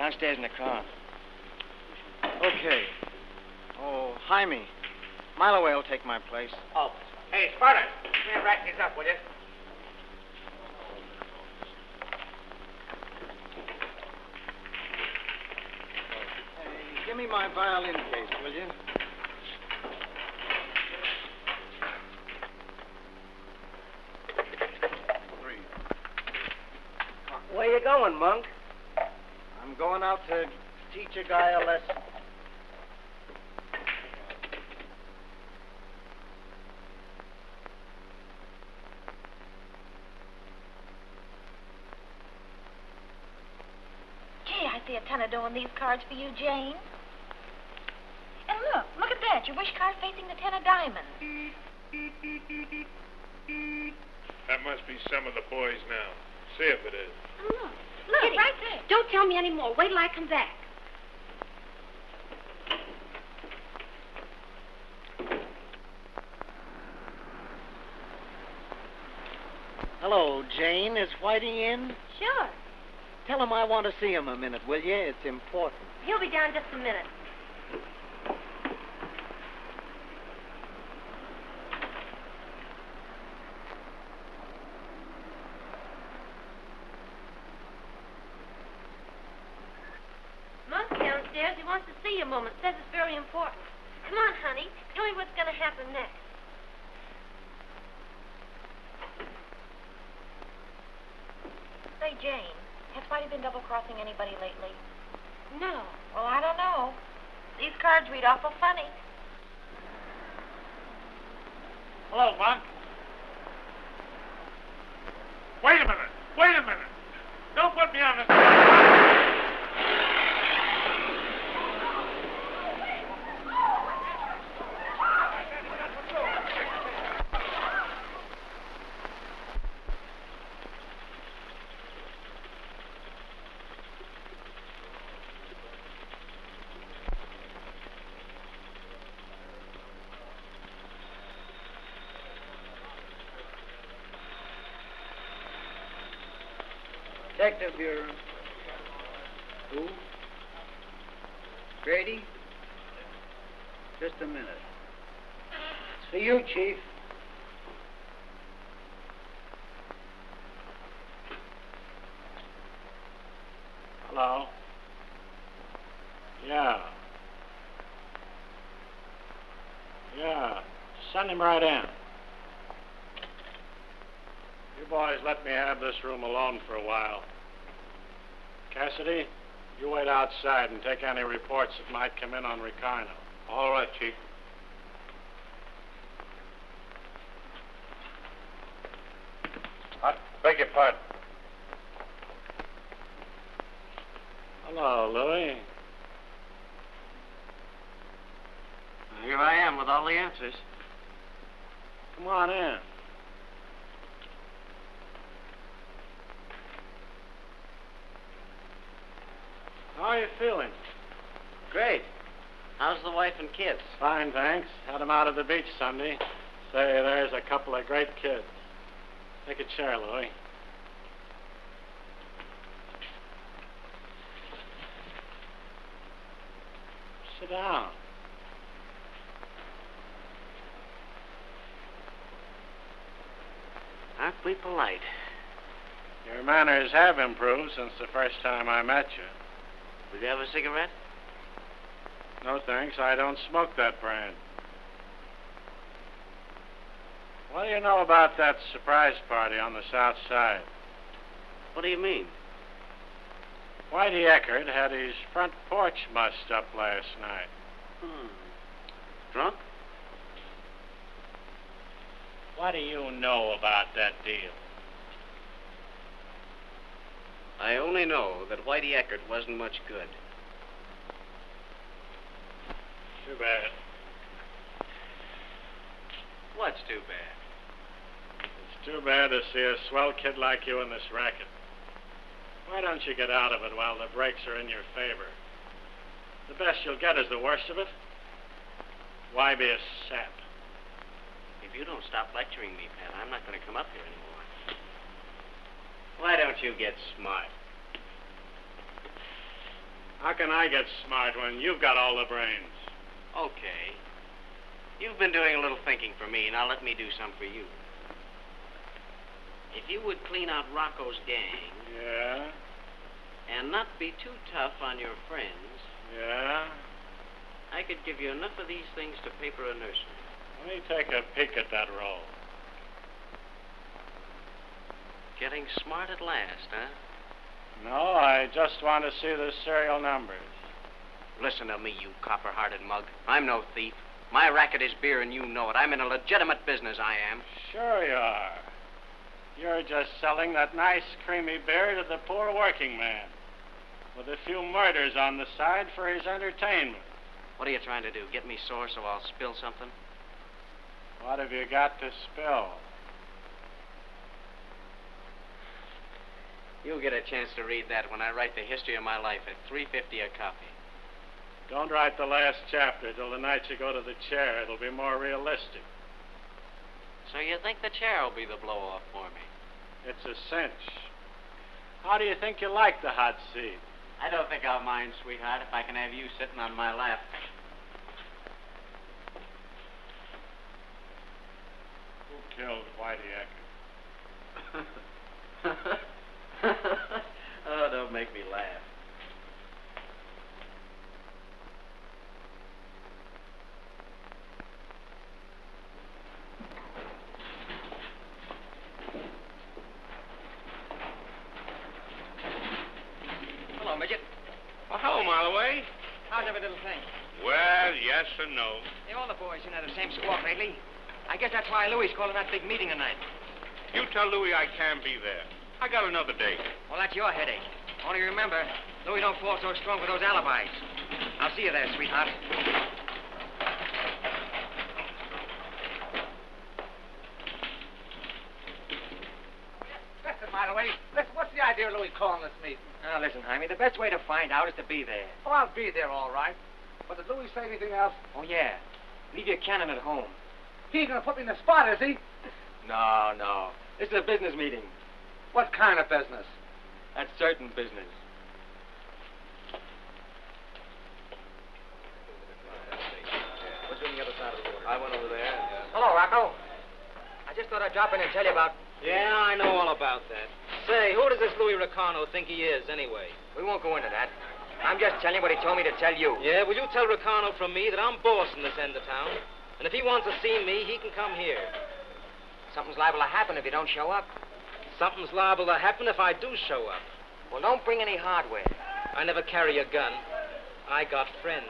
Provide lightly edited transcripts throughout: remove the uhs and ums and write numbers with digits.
Downstairs in the car. Okay. Oh, Jaime. Mile away will take my place. Oh. Hey, Sparta, come here and rack these up, will you? Hey, give me my violin case, will you? Where you going, Monk? I'm going out to teach a guy a lesson. Gee, I see a ton of dough in these cards for you, Jane. And look at that. Your wish card facing the 10 of diamonds. That must be some of the boys now. See if it is. Look, Kitty, right there. Don't tell me any more. Wait till I come back. Hello, Jane. Is Whitey in? Sure. Tell him I want to see him a minute, will you? It's important. He'll be down just a minute. Monk's downstairs. He wants to see you a moment. Says it's very important. Come on, honey. Tell me what's going to happen next. Say, Jane, has Whitey been double-crossing anybody lately? No. Well, I don't know. These cards read awful funny. Hello, Monk. Wait a minute. Wait a minute. Don't put me on the... Detective Bureau. Who? Grady? Just a minute. It's for you, Chief. Hello? Yeah. Yeah. Send him right in. You boys let me have this room alone for a while. Cassidy, you wait outside and take any reports that might come in on Ricardo. All right, Chief. I beg your pardon. Hello, Louie. Here I am with all the answers. Come on in. How are you feeling? Great. How's the wife and kids? Fine, thanks. Had them out at the beach Sunday. Say, there's a couple of great kids. Take a chair, Louie. Sit down. Aren't we polite? Your manners have improved since the first time I met you. Would you have a cigarette? No, thanks. I don't smoke that brand. What do you know about that surprise party on the south side? What do you mean? Whitey Eckert had his front porch mussed up last night. Drunk? What do you know about that deal? I only know that Whitey Eckert wasn't much good. Too bad. What's too bad? It's too bad to see a swell kid like you in this racket. Why don't you get out of it while the breaks are in your favor? The best you'll get is the worst of it. Why be a sap? If you don't stop lecturing me, Pat, I'm not going to come up here anymore. Why don't you get smart? How can I get smart when you've got all the brains? Okay. You've been doing a little thinking for me. Now let me do some for you. If you would clean out Rocco's gang... Yeah? And not be too tough on your friends... Yeah? I could give you enough of these things to paper a nursery. Let me take a peek at that roll. Getting smart at last, huh? No, I just want to see the serial numbers. Listen to me, you copper-hearted mug. I'm no thief. My racket is beer, and you know it. I'm in a legitimate business, I am. Sure you are. You're just selling that nice, creamy beer to the poor working man, with a few murders on the side for his entertainment. What are you trying to do? Get me sore so I'll spill something? What have you got to spill? You'll get a chance to read that when I write the history of my life at $3.50 a copy. Don't write the last chapter till the night you go to the chair. It'll be more realistic. So you think the chair will be the blow-off for me? It's a cinch. How do you think you like the hot seat? I don't think I'll mind, sweetheart, if I can have you sitting on my lap. Who killed Whitey Eckert? Oh, don't make me laugh. Hello, midget. Well, hello, Malloway. How's every little thing? Well, yes and no. Hey, all the boys seem to have the same squawk lately. I guess that's why Louie's calling that big meeting tonight. You tell Louie I can't be there. I got another date. Well, that's your headache. Only remember, Louie don't fall so strong with those alibis. I'll see you there, sweetheart. Listen, Malloway. Listen, what's the idea of Louie calling this meeting? Now, listen, Jaime, the best way to find out is to be there. Oh, I'll be there, all right. But did Louie say anything else? Oh, yeah. Leave your cannon at home. He ain't gonna put me in the spot, is he? No. This is a business meeting. What kind of business? That's certain business. What's on the other side of the water? I went over there. Hello, Rocco. I just thought I'd drop in and tell you about... Yeah, I know all about that. Say, who does this Louis Ricano think he is, anyway? We won't go into that. I'm just telling you what he told me to tell you. Yeah, will you tell Ricano from me that I'm boss in this end of town? And if he wants to see me, he can come here. Something's liable to happen if you don't show up. Something's liable to happen if I do show up. Well, don't bring any hardware. I never carry a gun. I got friends.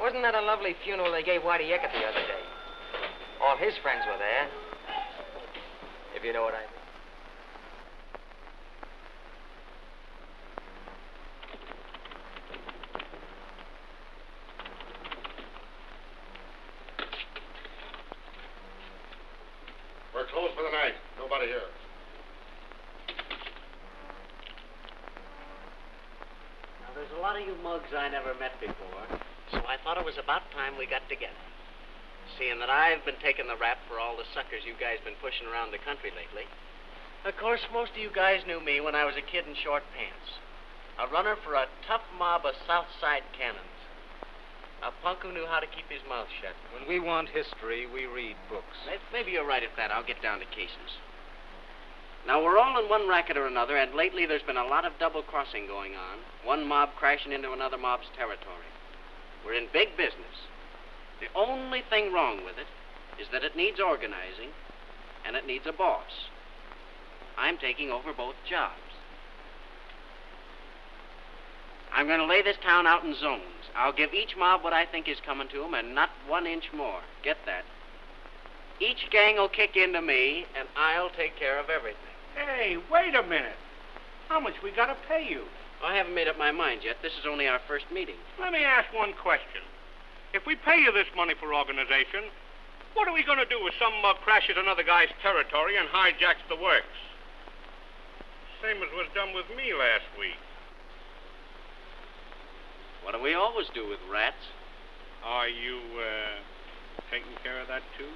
Wasn't that a lovely funeral they gave Whitey Eckert the other day? All his friends were there. If you know what I mean. We're closed for the night. Nobody here. Now, there's a lot of you mugs I never met before, so I thought it was about time we got together. Seeing that I've been taking the rap for all the suckers you guys been pushing around the country lately. Of course, most of you guys knew me when I was a kid in short pants. A runner for a tough mob of South Side cannons. A punk who knew how to keep his mouth shut. When we want history, we read books. Maybe you're right at that. I'll get down to cases. Now, we're all in one racket or another, and lately there's been a lot of double-crossing going on. One mob crashing into another mob's territory. We're in big business. The only thing wrong with it is that it needs organizing, and it needs a boss. I'm taking over both jobs. I'm going to lay this town out in zones. I'll give each mob what I think is coming to them, and not 1 inch more. Get that? Each gang will kick into me, and I'll take care of everything. Hey, wait a minute. How much we gotta pay you? I haven't made up my mind yet. This is only our first meeting. Let me ask one question. If we pay you this money for organization, what are we gonna do if some mug crashes another guy's territory and hijacks the works? Same as was done with me last week. What do we always do with rats? Are you, taking care of that, too?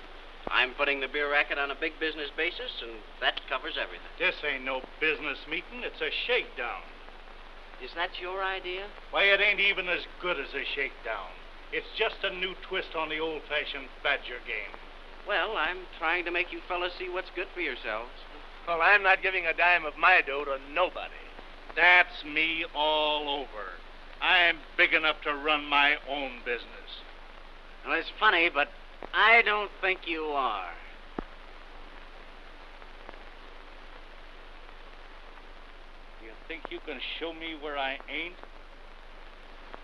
I'm putting the beer racket on a big business basis, and that covers everything. This ain't no business meeting. It's a shakedown. Is that your idea? Why, it ain't even as good as a shakedown. It's just a new twist on the old-fashioned badger game. Well, I'm trying to make you fellas see what's good for yourselves. Well, I'm not giving a dime of my dough to nobody. That's me all over. I'm big enough to run my own business. Well, it's funny, but I don't think you are. You think you can show me where I ain't?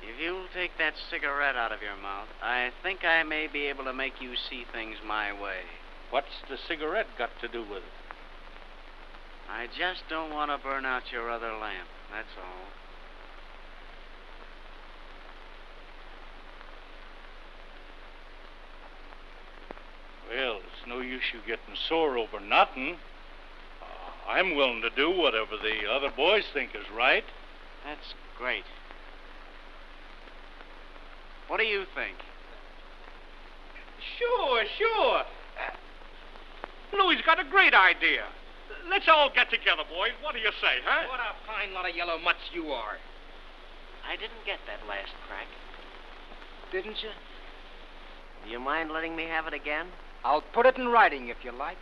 If you'll take that cigarette out of your mouth, I think I may be able to make you see things my way. What's the cigarette got to do with it? I just don't want to burn out your other lamp, that's all. Well, it's no use you getting sore over nothing. I'm willing to do whatever the other boys think is right. That's great. What do you think? Sure. Louie's got a great idea. Let's all get together, boys. What do you say, huh? What a fine lot of yellow mutts you are. I didn't get that last crack. Didn't you? Do you mind letting me have it again? I'll put it in writing if you like.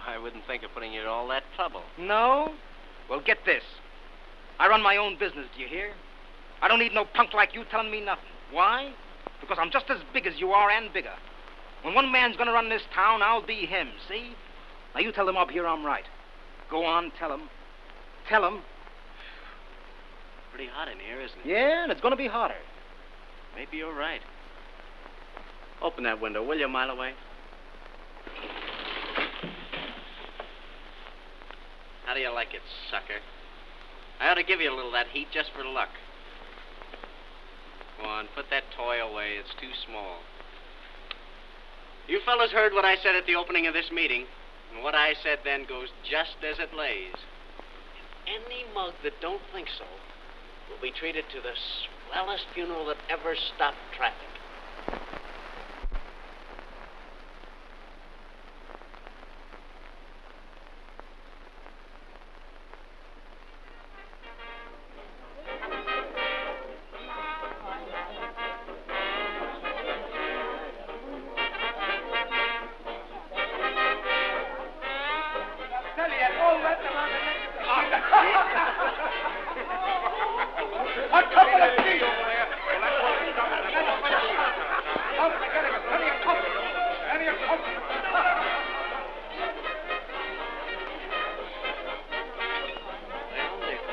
I wouldn't think of putting you in all that trouble. No? Well, get this. I run my own business, do you hear? I don't need no punk like you telling me nothing. Why? Because I'm just as big as you are and bigger. When one man's gonna run this town, I'll be him, see? Now, you tell them up here I'm right. Go on, tell them. Tell them. Pretty hot in here, isn't it? Yeah, and it's gonna be hotter. Maybe you're right. Open that window, will you, mile away? How do you like it, sucker? I ought to give you a little of that heat just for luck. Go on, put that toy away. It's too small. You fellas heard what I said at the opening of this meeting, and what I said then goes just as it lays. And any mug that don't think so will be treated to the swellest funeral that ever stopped traffic.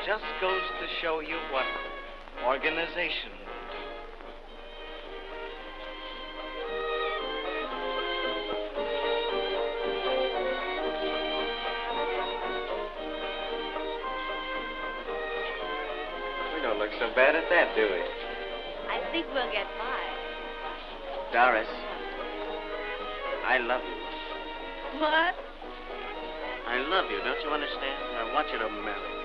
Just goes to show you what organization will do. We don't look so bad at that, do we? I think we'll get by. Doris, I love you. What? I love you, don't you understand? I want you to marry me.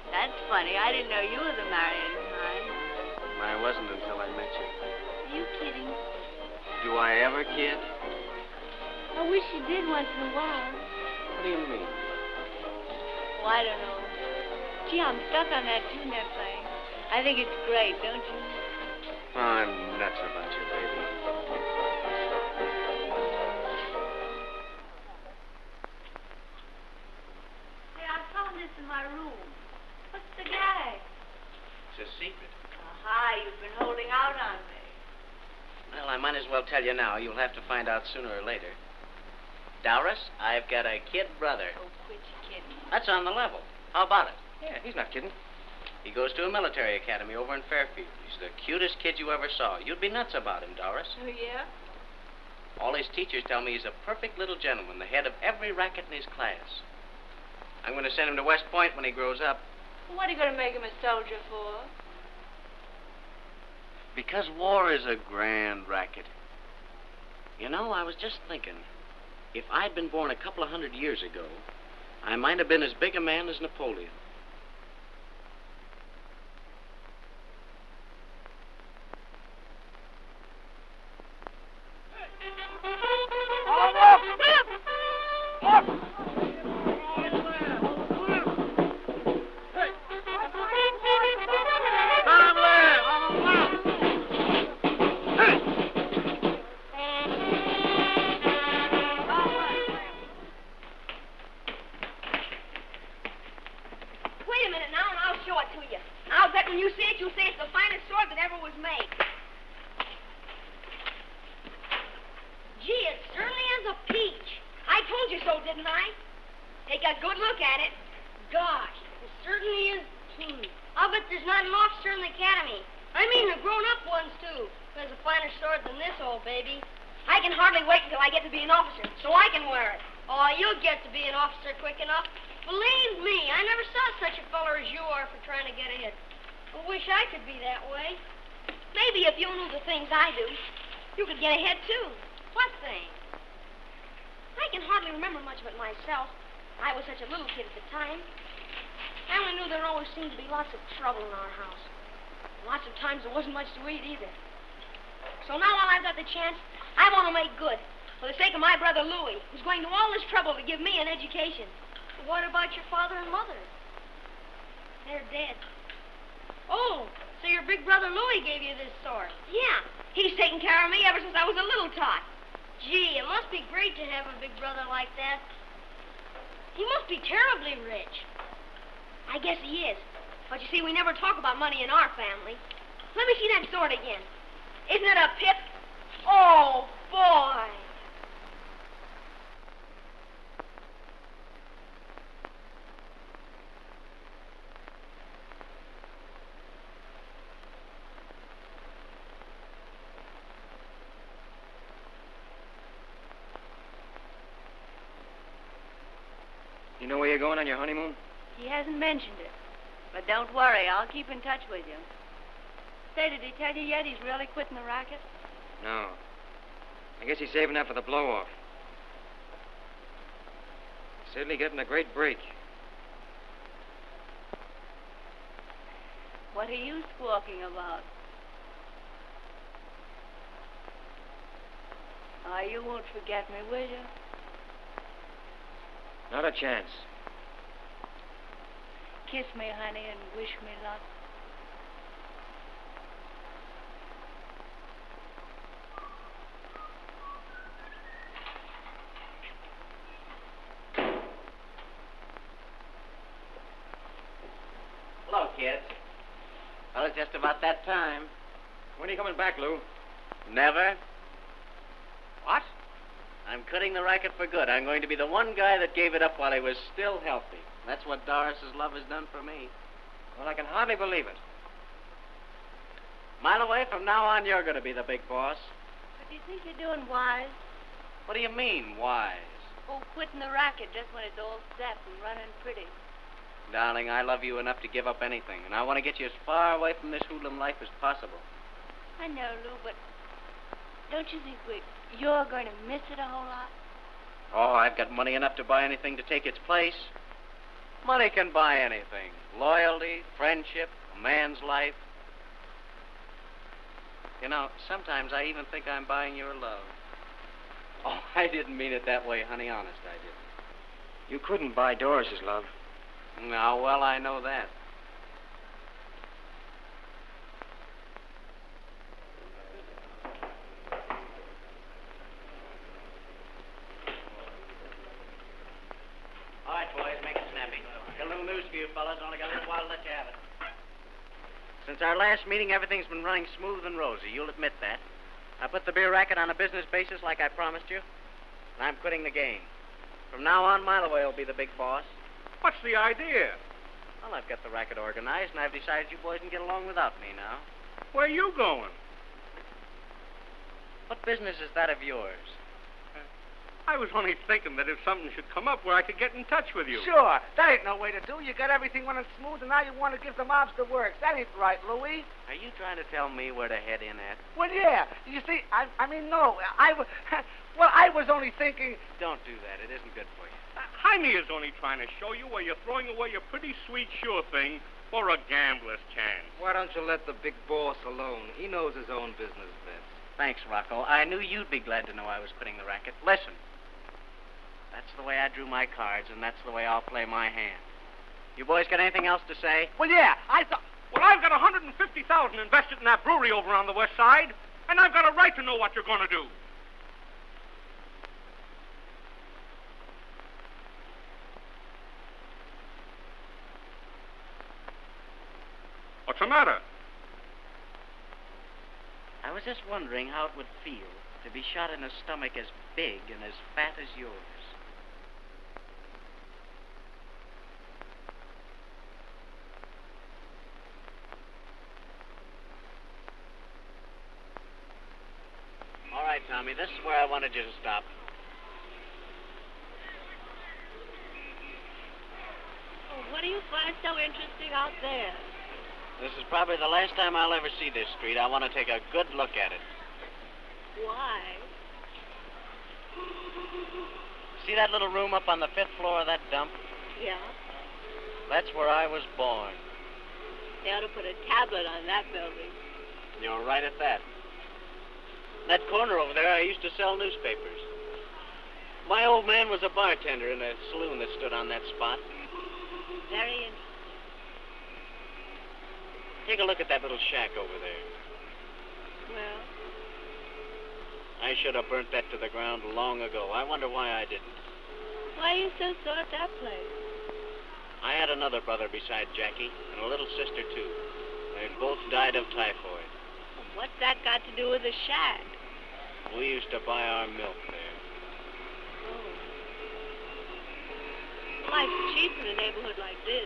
That's funny. I didn't know you were the marrying kind. I wasn't until I met you. Are you kidding? Do I ever kid? I wish you did once in a while. What do you mean? Well, I don't know. Gee, I'm stuck on that tune-up thing. I think it's great, don't you? Oh, I'm nuts about you, baby. Hey, I found this in my room. What's the gag? It's a secret. Aha, you've been holding out on me. Well, I might as well tell you now. You'll have to find out sooner or later. Doris, I've got a kid brother. Oh, quit kidding. That's on the level. How about it? Yeah, he's not kidding. He goes to a military academy over in Fairfield. He's the cutest kid you ever saw. You'd be nuts about him, Doris. Oh, yeah? All his teachers tell me he's a perfect little gentleman, the head of every racket in his class. I'm going to send him to West Point when he grows up. What are you going to make him a soldier for? Because war is a grand racket. You know, I was just thinking, if I'd been born a couple of 100 years ago, I might have been as big a man as Napoleon. a minute now, and I'll show it to you. I'll bet when you see it, you'll say it's the finest sword that ever was made. Gee, it certainly is a peach. I told you so, didn't I? Take a good look at it. Gosh, it certainly is, too. I'll bet there's not an officer in the academy. I mean the grown-up ones, too. There's a finer sword than this, old baby. I can hardly wait until I get to be an officer, so I can wear it. Oh, you'll get to be an officer quick enough. Believe me, I never saw such a feller as you are for trying to get ahead. I wish I could be that way. Maybe if you knew the things I do, you could get ahead, too. What thing? I can hardly remember much of it myself. I was such a little kid at the time. I only knew there always seemed to be lots of trouble in our house. Lots of times there wasn't much to eat, either. So now while I've got the chance, I want to make good. For the sake of my brother Louie, who's going to all this trouble to give me an education. What about your father and mother? They're dead. Oh, so your big brother Louie gave you this sword? Yeah. He's taken care of me ever since I was a little tot. Gee, it must be great to have a big brother like that. He must be terribly rich. I guess he is. But you see, we never talk about money in our family. Let me see that sword again. Isn't it a pip? Oh, boy. You know where you're going on your honeymoon? He hasn't mentioned it. But don't worry, I'll keep in touch with you. Say, did he tell you yet he's really quitting the racket? No. I guess he's saving up for the blow-off. Certainly getting a great break. What are you squawking about? Oh, you won't forget me, will you? Not a chance. Kiss me, honey, and wish me luck. Hello, kids. Well, it's just about that time. When are you coming back, Lou? Never. What? I'm quitting the racket for good. I'm going to be the one guy that gave it up while he was still healthy. That's what Doris's love has done for me. Well, I can hardly believe it. Mile away, from now on, you're going to be the big boss. But do you think you're doing wise? What do you mean, wise? Oh, quitting the racket just when it's all set and running pretty. Darling, I love you enough to give up anything, and I want to get you as far away from this hoodlum life as possible. I know, Lou, but don't you think you're going to miss it a whole lot? Oh, I've got money enough to buy anything to take its place. Money can buy anything. Loyalty, friendship, a man's life. You know, sometimes I even think I'm buying your love. Oh, I didn't mean it that way, honey. Honest, I didn't. You couldn't buy Doris's love. Now, well, I know that. All right, boys, make it snappy. Got a little news for you fellas. Only got a little while to let you have it. Since our last meeting, everything's been running smooth and rosy. You'll admit that. I put the beer racket on a business basis like I promised you, and I'm quitting the game. From now on, Mile Away will be the big boss. What's the idea? Well, I've got the racket organized, and I've decided you boys can get along without me now. Where are you going? What business is that of yours? I was only thinking that if something should come up where I could get in touch with you. Sure. That ain't no way to do. You got everything running smooth, and now you want to give the mobs the works. That ain't right, Louie. Are you trying to tell me where to head in at? Well, yeah. You see, I mean, no. I was only thinking... Don't do that. It isn't good for you. Jaime is only trying to show you where you're throwing away a pretty sweet sure thing for a gambler's chance. Why don't you let the big boss alone? He knows his own business best. Thanks, Rocco. I knew you'd be glad to know I was quitting the racket. Listen. That's the way I drew my cards, and that's the way I'll play my hand. You boys got anything else to say? Well, yeah, I thought... Well, I've got $150,000 invested in that brewery over on the west side, and I've got a right to know what you're going to do. What's the matter? I was just wondering how it would feel to be shot in a stomach as big and as fat as yours. All right, Tommy, this is where I wanted you to stop. Oh, what do you find so interesting out there? This is probably the last time I'll ever see this street. I want to take a good look at it. Why? See that little room up on the 5th floor of that dump? Yeah. That's where I was born. They ought to put a tablet on that building. You're right at that. That corner over there, I used to sell newspapers. My old man was a bartender in a saloon that stood on that spot. Very interesting. Take a look at that little shack over there. Well? I should have burnt that to the ground long ago. I wonder why I didn't. Why are you so sore at that place? I had another brother beside Jackie, and a little sister, too. They both died of typhoid. Well, what's that got to do with the shack? We used to buy our milk there. Oh. Life's cheap in a neighborhood like this.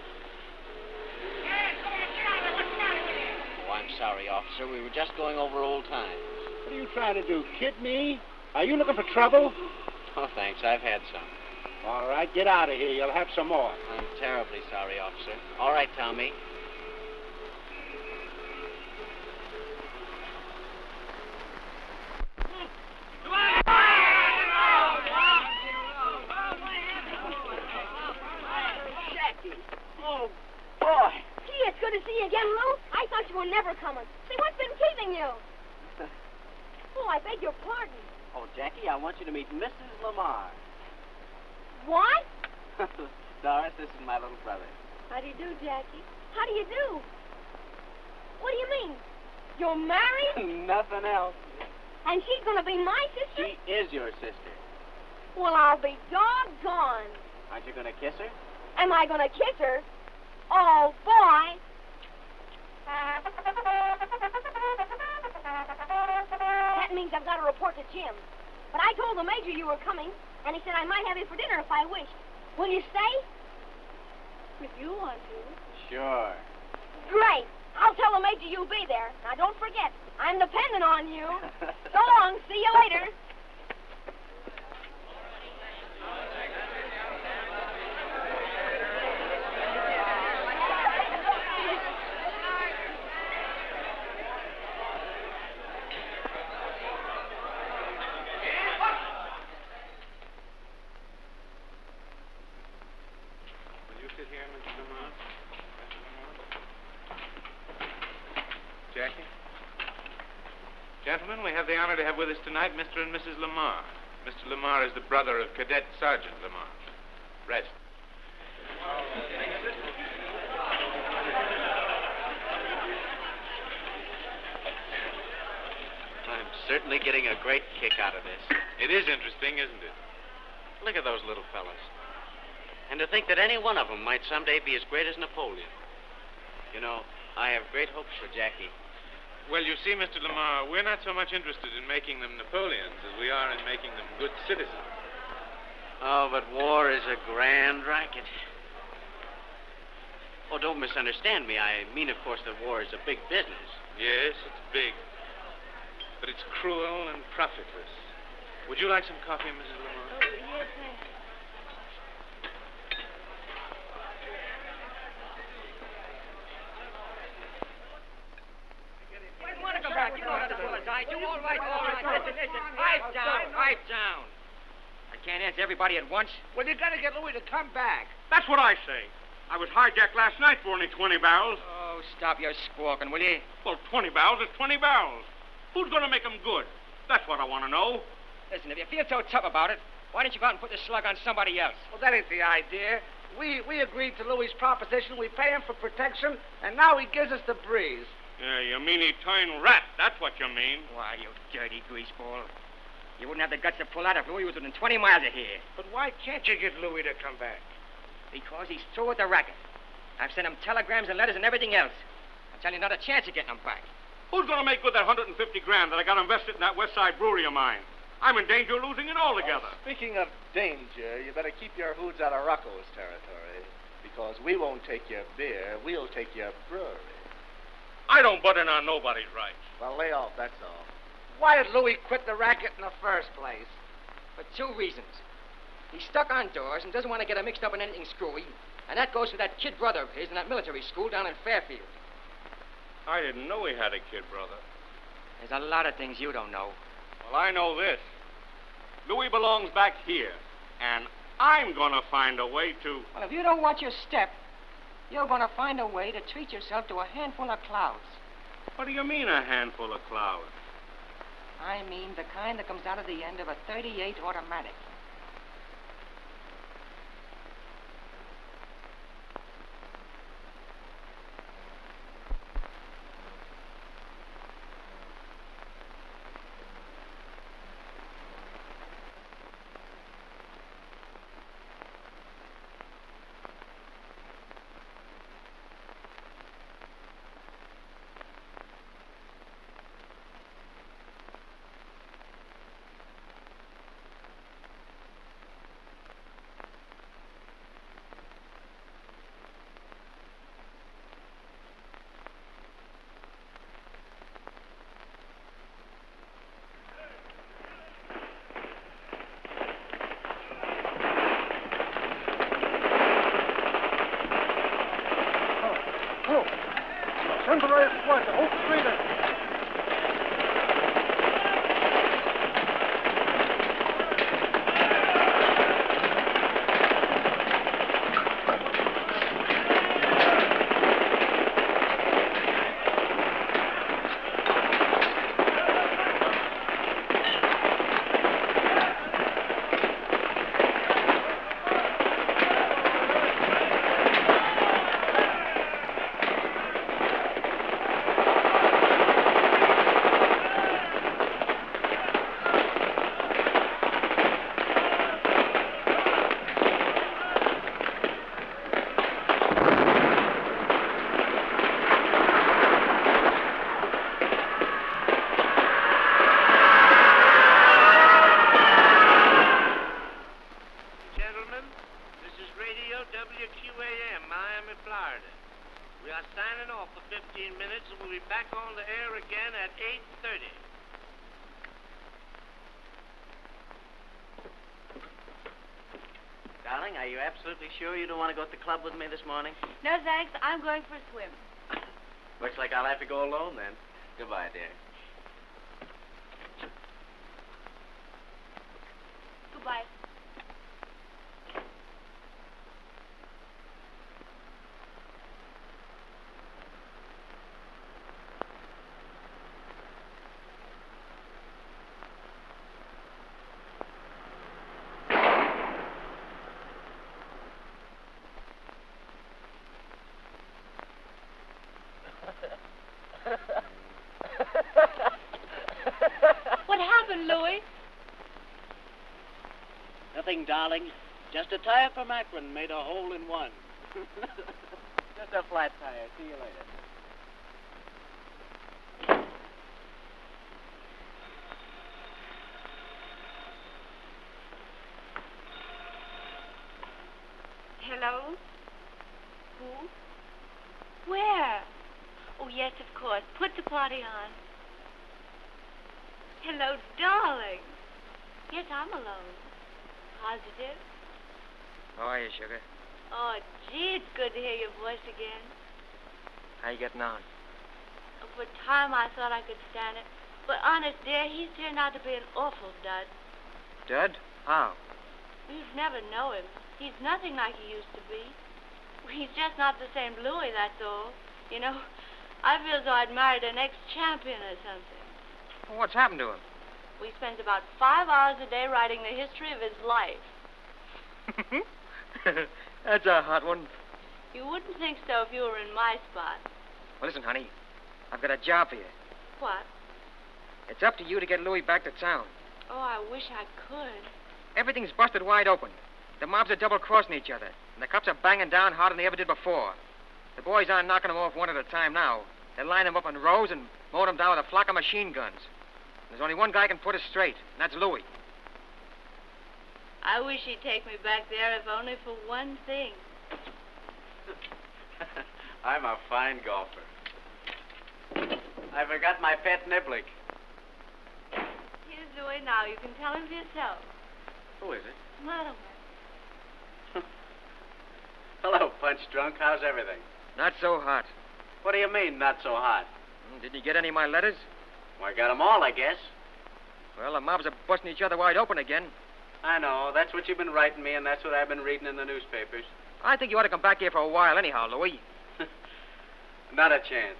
Oh, I'm sorry, officer. We were just going over old times. What are you trying to do, kid me? Are you looking for trouble? Oh, thanks. I've had some. All right, get out of here. You'll have some more. I'm terribly sorry, officer. All right, Tommy. Oh, boy. Gee, it's good to see you again, Lou. I thought you were never coming. See, what's been keeping you? Oh, I beg your pardon. Oh, Jackie, I want you to meet Mrs. Lamar. What? Doris, this is my little brother. How do you do, Jackie? How do you do? What do you mean? You're married? Nothing else. And she's going to be my sister? She is your sister. Well, I'll be doggone. Aren't you going to kiss her? Am I going to kiss her? Oh, boy. That means I've got to report to Jim. But I told the major you were coming, and he said I might have you for dinner if I wished. Will you stay? If you want to. Sure. Great. I'll tell the major you'll be there. Now, don't forget, I'm dependent on you. So long. See you later. Jackie? Gentlemen, we have the honor to have with us tonight Mr. and Mrs. Lamar. Mr. Lamar is the brother of Cadet Sergeant Lamar. Rest. I'm certainly getting a great kick out of this. It is interesting, isn't it? Look at those little fellas. And to think that any one of them might someday be as great as Napoleon. You know, I have great hopes for Jackie. Well, you see, Mr. Lamar, we're not so much interested in making them Napoleons as we are in making them good citizens. Oh, but war is a grand racket. Oh, don't misunderstand me. I mean, of course, that war is a big business. Yes, it's big. But it's cruel and profitless. Would you like some coffee, Mrs. Lamar? Oh, yes, thanks. Pipe down. I can't answer everybody at once. Well, you gotta get Louis to come back. That's what I say. I was hijacked last night for only 20 barrels. Oh, stop your squawking, will you? Well, 20 barrels is 20 barrels. Who's going to make them good? That's what I want to know. Listen, if you feel so tough about it, why don't you go out and put the slug on somebody else? Well, that ain't the idea. We agreed to Louis's proposition. We pay him for protection, and now he gives us the breeze. Yeah, you mean he turned rat. That's what you mean. Why, you dirty greaseball. You wouldn't have the guts to pull out if Louis was within 20 miles of here. But why can't you get Louis to come back? Because he's through with the racket. I've sent him telegrams and letters and everything else. I've tell you, not a chance of getting them back. Who's going to make good that $150 grand that I got invested in that West Side brewery of mine? I'm in danger of losing it altogether. Speaking of danger, you better keep your hoods out of Rocco's territory. Because we won't take your beer, we'll take your brewery. I don't butt in on nobody's rights. Well, lay off, that's all. Why did Louis quit the racket in the first place? For 2 reasons. He's stuck on doors and doesn't want to get mixed up in anything screwy. And that goes for that kid brother of his in that military school down in Fairfield. I didn't know he had a kid brother. There's a lot of things you don't know. Well, I know this. Louis belongs back here. And I'm going to find a way to... Well, if you don't watch your step, you're going to find a way to treat yourself to a handful of clouds. What do you mean, a handful of clouds? I mean the kind that comes out of the end of a .38 automatic. Darling, are you absolutely sure you don't want to go to the club with me this morning? No, thanks. I'm going for a swim. Looks like I'll have to go alone then. Goodbye, dear. Goodbye. What happened, Louis? Nothing, darling. Just a tire from Akron made a hole in one. Just a flat tire. See you later. Hello? Who? Where? Oh, yes, of course. Put the party on. Hello, darling. Yes, I'm alone. Positive? How are you, sugar? Oh, gee, it's good to hear your voice again. How you getting on? Oh, for a time, I thought I could stand it. But honest, dear, he's turned out to be an awful dud. Dud? How? You'd never know him. He's nothing like he used to be. He's just not the same Louis, that's all. You know, I feel as though I'd married an ex-champion or something. Well, what's happened to him? We spent about 5 hours a day writing the history of his life. That's a hot one. You wouldn't think so if you were in my spot. Well, listen, honey. I've got a job for you. What? It's up to you to get Louis back to town. Oh, I wish I could. Everything's busted wide open. The mobs are double-crossing each other, and the cops are banging down harder than they ever did before. The boys aren't knocking them off one at a time now. Then line them up in rows and mow them down with a flock of machine guns. There's only one guy can put us straight, and that's Louis. I wish he'd take me back there, if only for one thing. I'm a fine golfer. I forgot my pet niblick. Here's Louis now. You can tell him for yourself. Who is it? Model. Hello, Punch Drunk. How's everything? Not so hot. What do you mean, not so hot? Didn't you get any of my letters? Well, I got 'em all, I guess. Well, the mobs are busting each other wide open again. I know. That's what you've been writing me, and that's what I've been reading in the newspapers. I think you ought to come back here for a while anyhow, Louis. Not a chance.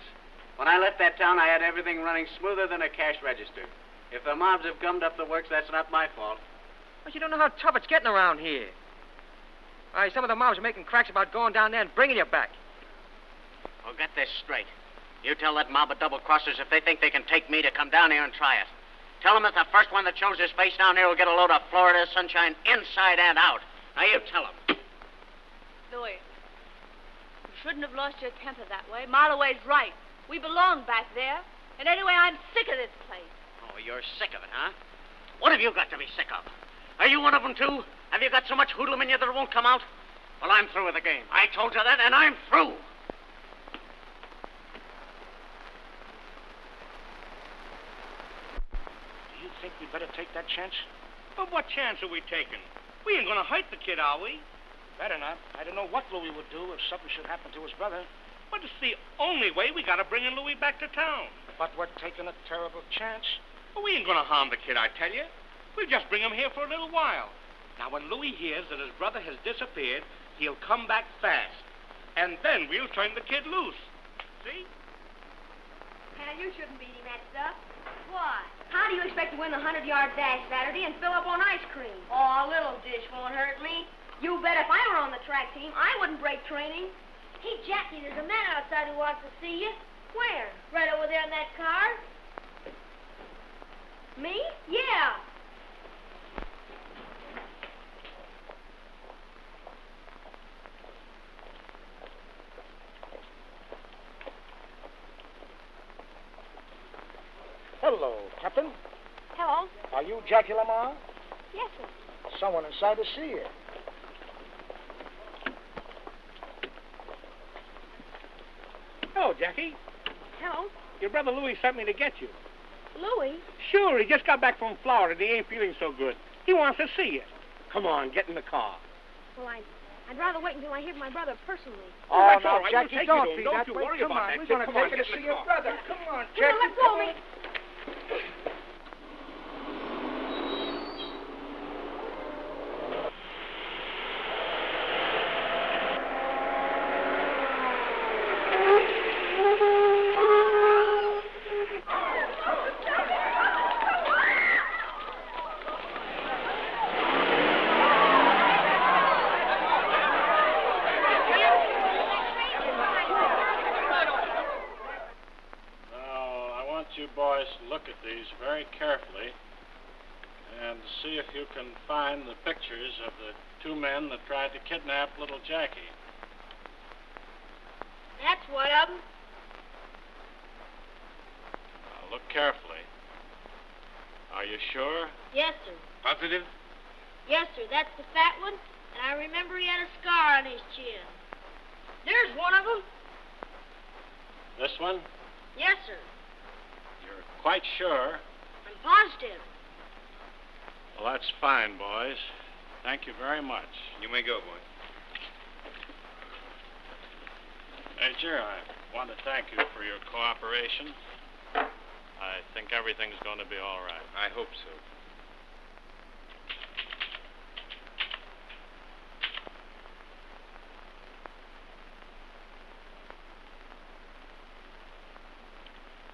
When I left that town, I had everything running smoother than a cash register. If the mobs have gummed up the works, that's not my fault. But you don't know how tough it's getting around here. Why, some of the mobs are making cracks about going down there and bringing you back. Well, get this straight. You tell that mob of double-crossers if they think they can take me to come down here and try it. Tell them that the first one that shows his face down here will get a load of Florida sunshine inside and out. Now, you tell them. Louis, you shouldn't have lost your temper that way. Marloway's right. We belong back there. And anyway, I'm sick of this place. Oh, you're sick of it, huh? What have you got to be sick of? Are you one of them, too? Have you got so much hoodlum in you that it won't come out? Well, I'm through with the game. I told you that, and I'm through. Do you think we better take that chance? But what chance are we taking? We ain't gonna hurt the kid, are we? Better not. I don't know what Louis would do if something should happen to his brother. But it's the only way. We gotta bring in Louis back to town. But we're taking a terrible chance. Well, we ain't gonna harm the kid, I tell you. We'll just bring him here for a little while. Now, when Louis hears that his brother has disappeared, he'll come back fast. And then we'll turn the kid loose. See? Hal, you shouldn't beat him that stuff. Why? How do you expect to win the 100-yard dash Saturday and fill up on ice cream? Oh, a little dish won't hurt me. You bet if I were on the track team, I wouldn't break training. Hey, Jackie, there's a man outside who wants to see you. Where? Right over there in that car. Me? Yeah. Hello, Captain. Hello? Are you Jackie Lamar? Yes, sir. Someone inside to see you. Hello, Jackie. Hello? Your brother Louis sent me to get you. Louis? Sure, he just got back from Florida. He ain't feeling so good. He wants to see you. Come on, get in the car. Well, I'd rather wait until I hear from my brother personally. Oh, that's no, all right. Jackie, We'll take don't you to be him. that Don't you way. worry Come about on, that we're kid. going to Come on, take you get to in see the your car. brother. Come on, Will you Jackie. let go of me? You boys look at these very carefully and see if you can find the pictures of the two men that tried to kidnap little Jackie. That's one of them. Now look carefully. Are you sure? Yes, sir. Positive? Yes, sir. That's the fat one. And I remember he had a scar on his chin. There's one of them. This one? Yes, sir. You're quite sure? I'm positive. Well, that's fine, boys. Thank you very much. You may go, boy. Major, I want to thank you for your cooperation. I think everything's going to be all right. I hope so.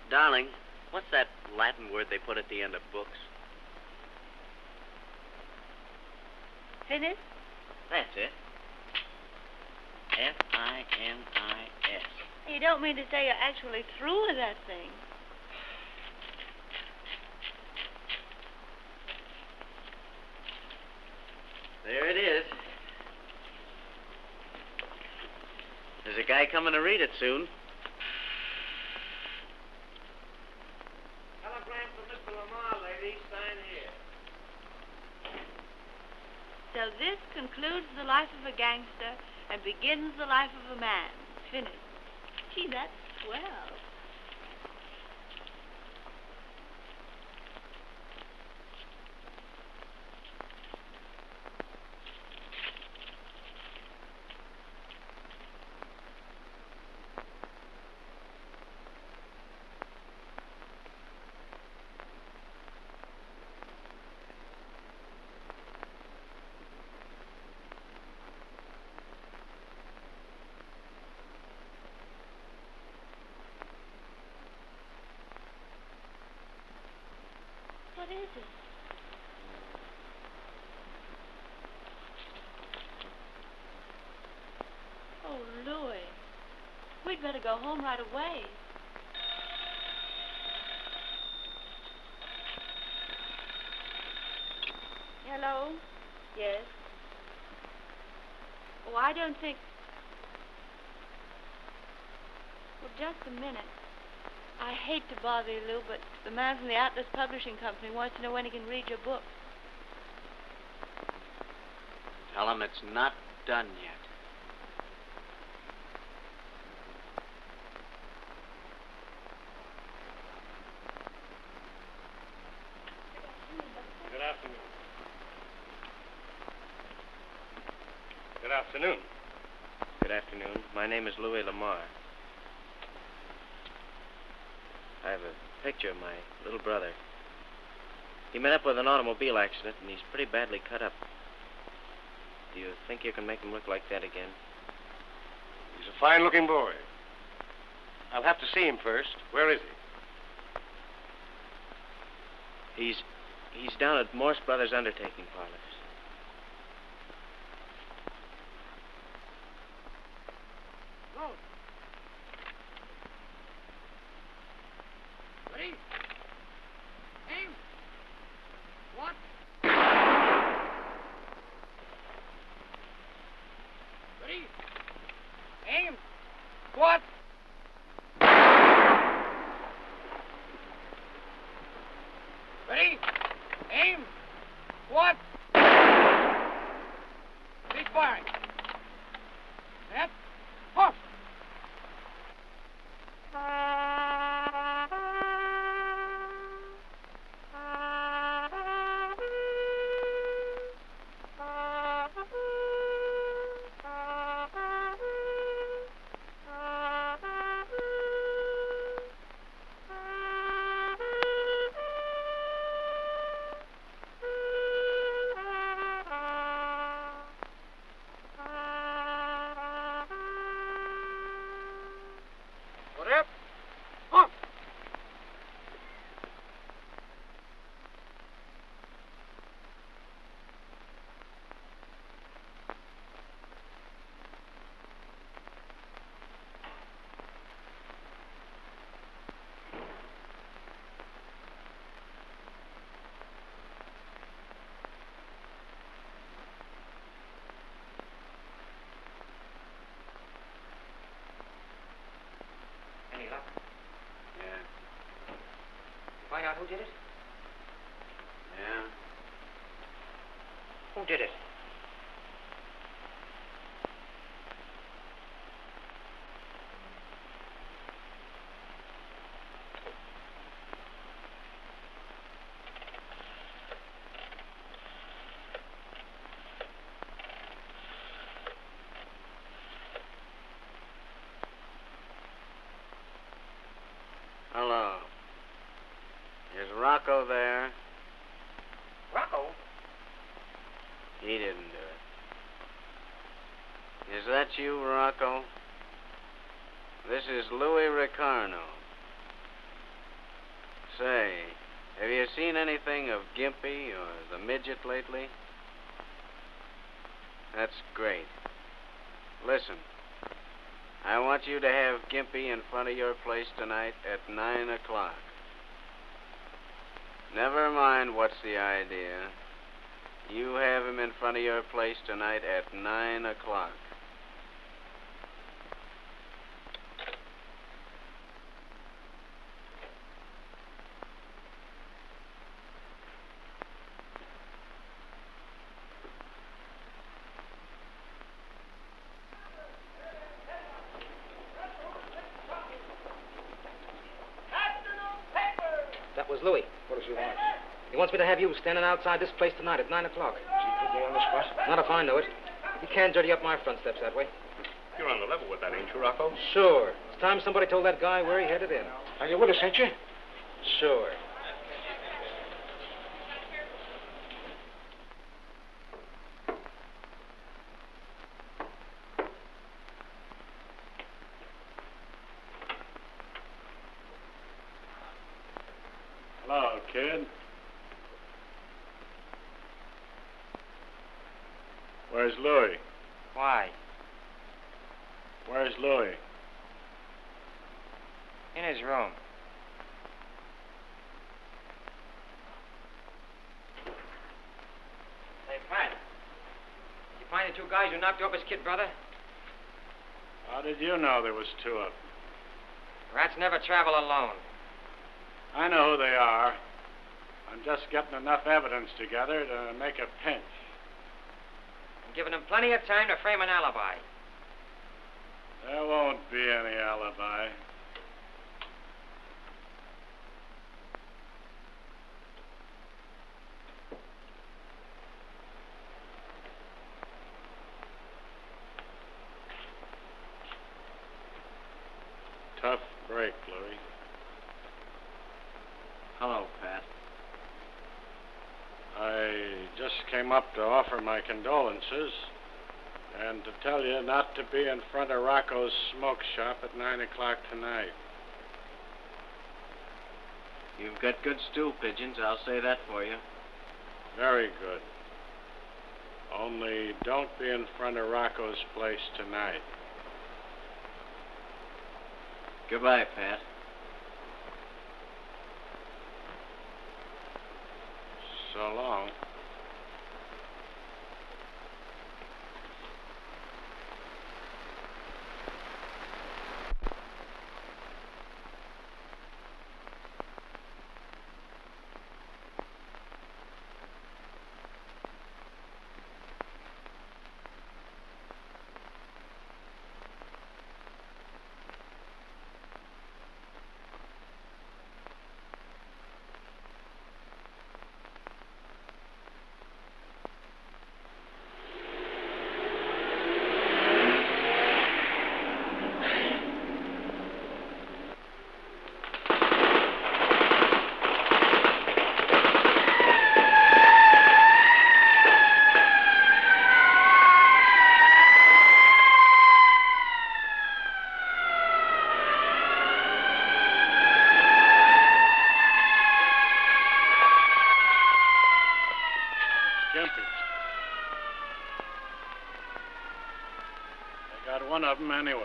Darling, what's that Latin word they put at the end of books? Finis? That's it. F-I-N-I-S. You don't mean to say you're actually through with that thing. There it is. There's a guy coming to read it soon. So this concludes the life of a gangster and begins the life of a man. Finished. Gee, that's swell. What is it? Oh, Louis. We'd better go home right away. Hello? Yes? Oh, I don't think... Well, just a minute. I hate to bother you, Lou, but the man from the Atlas Publishing Company wants to know when he can read your book. Tell him it's not done yet. Good afternoon. Good afternoon. Good afternoon. My name is Louis Lamar. I have a picture of my little brother. He met up with an automobile accident, and he's pretty badly cut up. Do you think you can make him look like that again? He's a fine-looking boy. I'll have to see him first. Where is he? He's down at Morse Brothers Undertaking Parlors. Go. Ready? Aim. What? Ready? Aim. What? Ready? Aim. What? Keep firing. Set. Off. Find out who did it? Yeah. Who did it? Hello. Is Rocco there? Rocco? He didn't do it. Is that you, Rocco? This is Louis Ricardo. Say, have you seen anything of Gimpy or the midget lately? That's great. Listen, I want you to have Gimpy in front of your place tonight at 9 o'clock. Never mind what's the idea. You have him in front of your place tonight at 9 o'clock. was Louis. What does he want? He wants me to have you standing outside this place tonight at 9 o'clock. Does he put me on the spot? Not if I know it. You can't dirty up my front steps that way. You're on the level with that, ain't you, Rocco? Sure. It's time somebody told that guy where he headed in. Are you with us, ain't you? Sure. Hello, kid. Where's Louis? Why? Where's Louis? In his room. Hey, Pat. You find the two guys who knocked off his kid brother? How did you know there was two of them? Rats never travel alone. I know who they are. I'm just getting enough evidence together to make a pinch. I'm giving them plenty of time to frame an alibi. There won't be any alibi. Tough break, Louis. Hello, Pat. I just came up to offer my condolences and to tell you not to be in front of Rocco's smoke shop at 9 o'clock tonight. You've got good stool pigeons, I'll say that for you. Very good. Only don't be in front of Rocco's place tonight. Goodbye, Pat. So long. One of them anyway.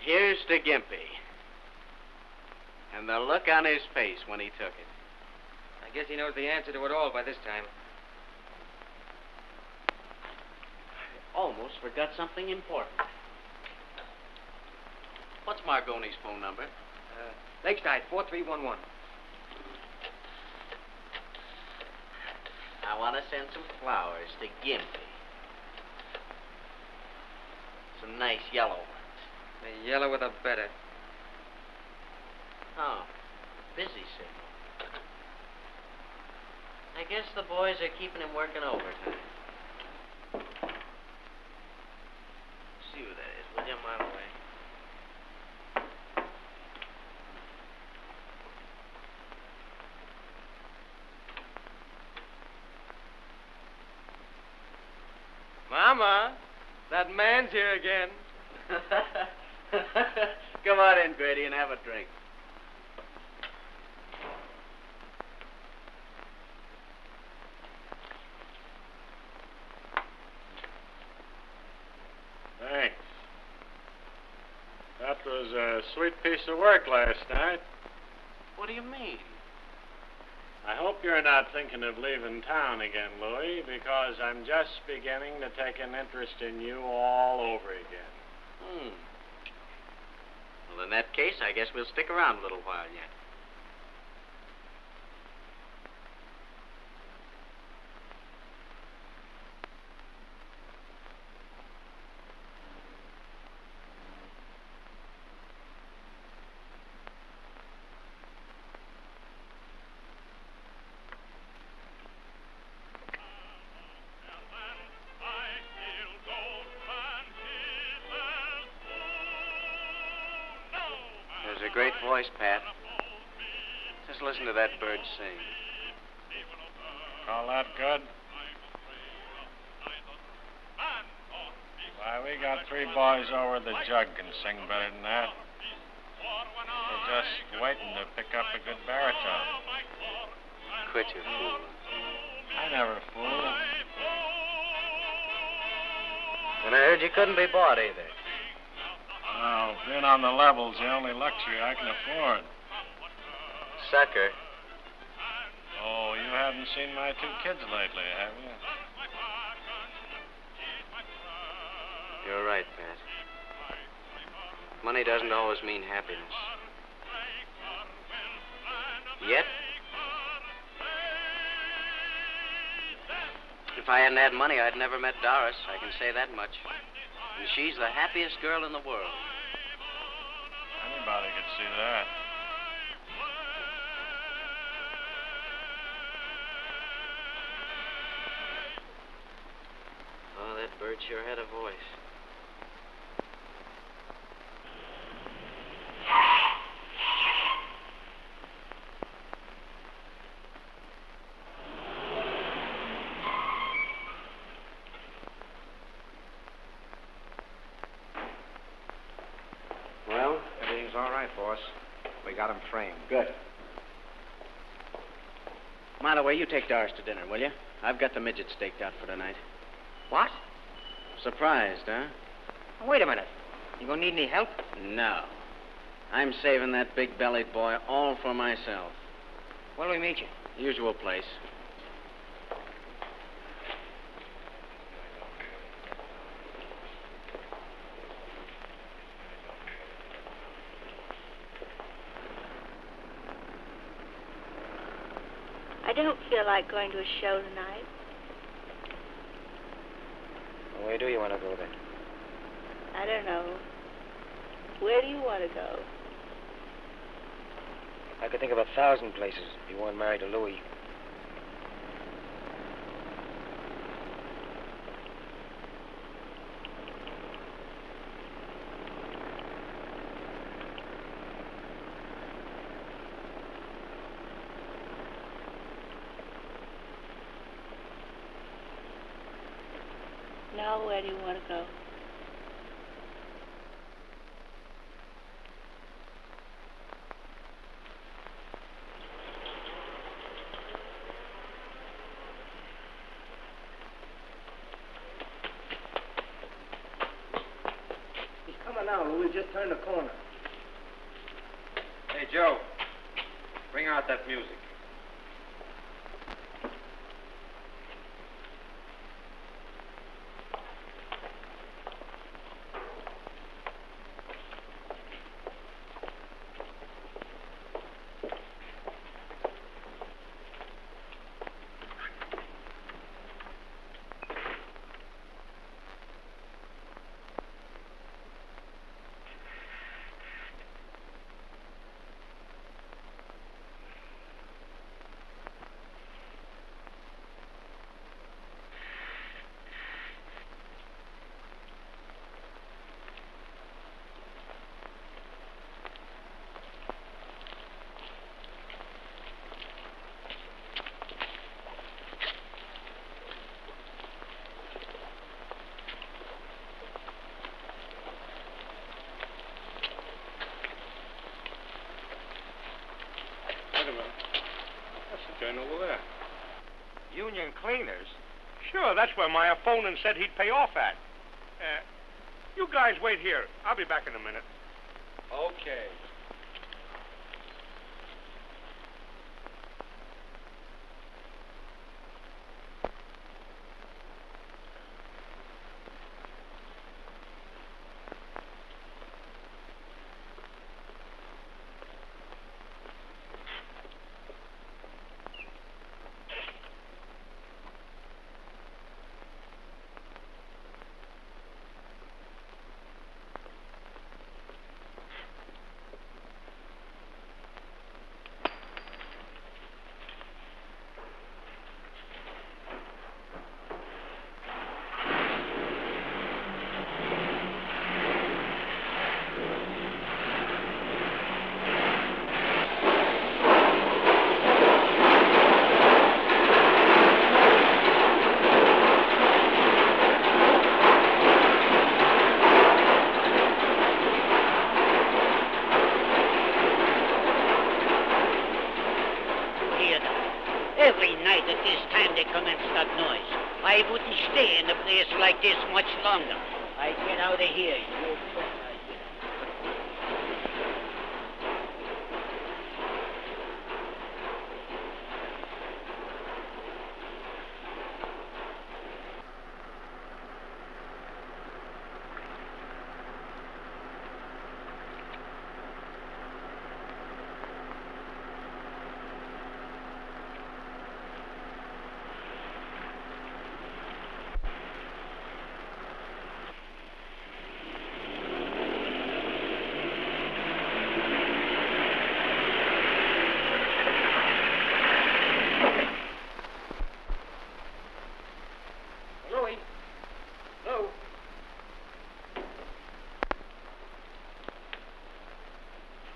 Here's to Gimpy. And the look on his face when he took it. I guess he knows the answer to it all by this time. I almost forgot something important. What's Margoni's phone number? Lakeside, 4311. I want to send some flowers to Gimpy. Some nice yellow ones. The yellower the better. Oh, busy signal. I guess the boys are keeping him working overtime. See who that is, will you, a mile away? Mama, that man's here again. Come on in, Grady, and have a drink. Thanks. That was a sweet piece of work last night. What do you mean? I hope you're not thinking of leaving town again, Louis, because I'm just beginning to take an interest in you all over again. Well, in that case, I guess we'll stick around a little while yet. There's a great voice, Pat. Just listen to that bird sing. Call that good? Why, we got 3 boys over the jug can sing better than that. We're just waiting to pick up a good baritone. Quit your fooling. I never fool. And I heard you couldn't be bought either. Well, being on the level's the only luxury I can afford. Sucker. Oh, you haven't seen my 2 kids lately, have you? You're right, Pat. Money doesn't always mean happiness. Yet, if I hadn't had money, I'd never met Doris. I can say that much. And she's the happiest girl in the world. Anybody could see that. Oh, that bird sure had a voice. Well, everything's all right, boss. We got him framed. Good. Marloway, you take Doris to dinner, will you? I've got the midget staked out for tonight. What? Surprised, huh? Wait a minute. You gonna need any help? No. I'm saving that big-bellied boy all for myself. Where'll we meet you? Usual place. I don't feel like going to a show tonight. Well, where do you want to go then? I don't know. Where do you want to go? I could think of 1,000 places if you weren't married to Louis. Now, where do you want to go? He's coming now, Louis. Just turned the corner. Hey, Joe, bring out that music. Over there. Union Cleaners? Sure, that's where my opponent said he'd pay off at. You guys wait here. I'll be back in a minute. Okay. that noise. I wouldn't stay in a place like this much longer. I'd get out of here, you bet I will.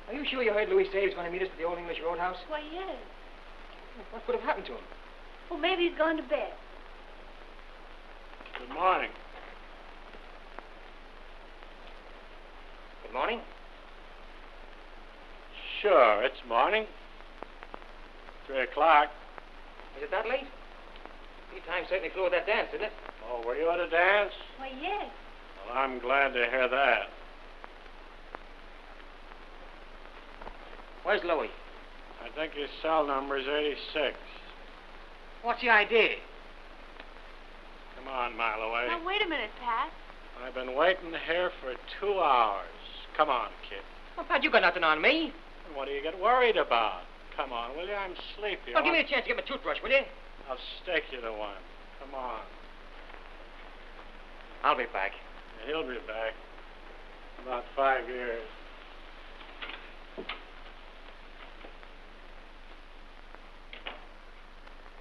Are you sure you heard Louis say he was going to meet us at the Old English Roadhouse? Why, yes. What could have happened to him? Well, maybe he's gone to bed. Good morning. Good morning. Sure, it's morning. 3 o'clock. Is it that late? Tea time certainly flew with that dance, didn't it? Oh, were you at a dance? Why, yes. Well, I'm glad to hear that. Where's Louis? I think his cell number is 86. What's the idea? Come on, mile away. Now, wait a minute, Pat. I've been waiting here for 2 hours. Come on, kid. Well, Pat, you got nothing on me. What do you get worried about? Come on, will you? I'm sleepy. Well, give me a chance to get my toothbrush, will you? I'll stake you to one. Come on. I'll be back. He'll be back. About 5 years.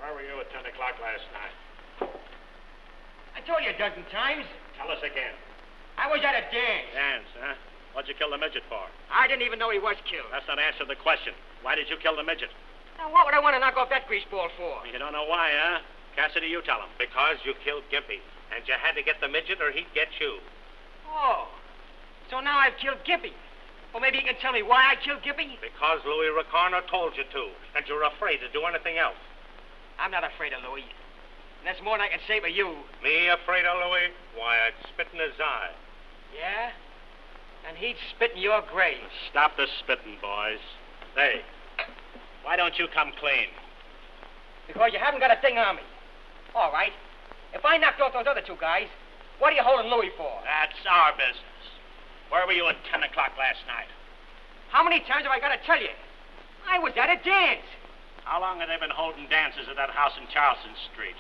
Where were you at 10 o'clock last night? I told you a dozen times. Tell us again. I was at a dance. Dance, huh? What'd you kill the midget for? I didn't even know he was killed. That's not answer the question. Why did you kill the midget? Now, what would I want to knock off that greaseball for? You don't know why, huh? Cassidy, you tell him. Because you killed Gimpy, and you had to get the midget or he'd get you. Oh. So now I've killed Gimpy. Well, maybe you can tell me why I killed Gimpy? Because Louis Racorno told you to, and you're afraid to do anything else. I'm not afraid of Louis. And that's more than I can say for you. Me afraid of Louis? Why, I'd spit in his eye. Yeah? And he'd spit in your grave. Stop the spitting, boys. Hey, why don't you come clean? Because you haven't got a thing on me. All right. If I knocked off those other 2 guys, what are you holding Louis for? That's our business. Where were you at 10 o'clock last night? How many times have I got to tell you? I was at a dance. How long have they been holding dances at that house in Charleston Street?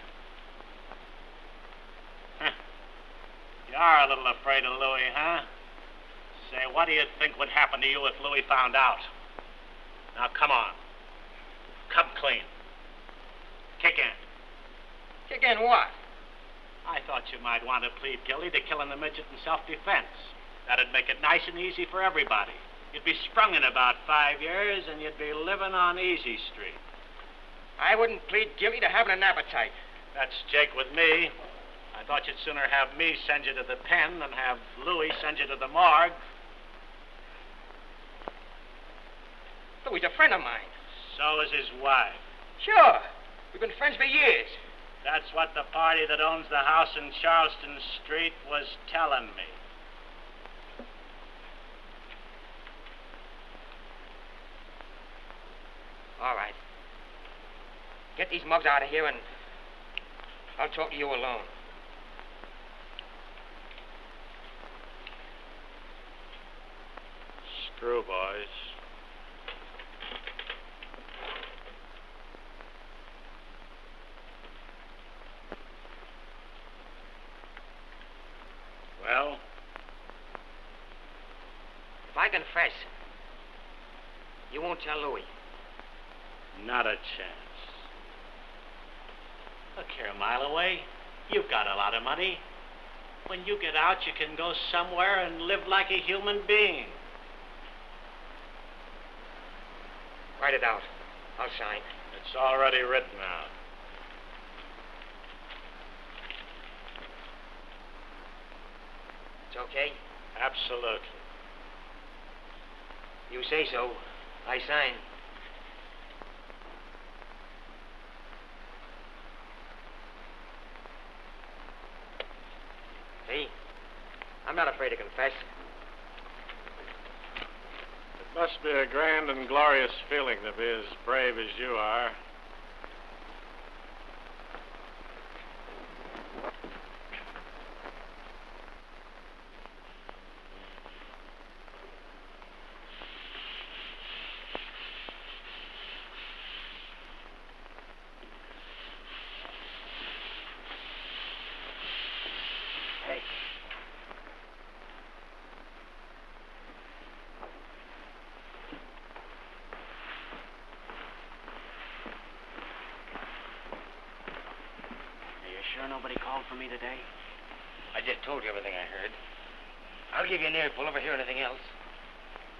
You are a little afraid of Louis, huh? Say, what do you think would happen to you if Louis found out? Now, come on. Come clean. Kick in. Kick in what? I thought you might want to plead guilty to killing the midget in self-defense. That'd make it nice and easy for everybody. You'd be sprung in about 5 years, and you'd be living on Easy Street. I wouldn't plead guilty to having an appetite. That's Jake with me. I thought you'd sooner have me send you to the pen than have Louis send you to the morgue. Louis' a friend of mine. So is his wife. Sure. We've been friends for years. That's what the party that owns the house in Charleston Street was telling me. All right. Get these mugs out of here, and I'll talk to you alone. Screw, boys. Well? If I confess, you won't tell Louis. Not a chance. Look here, Mile Away. You've got a lot of money. When you get out, you can go somewhere and live like a human being. Write it out. I'll sign. It's already written out. It's okay? Absolutely. You say so. I sign. I'm not afraid to confess. It must be a grand and glorious feeling to be as brave as you are. Sure nobody called for me today? I just told you everything I heard. I'll give you an earful if I hear anything else.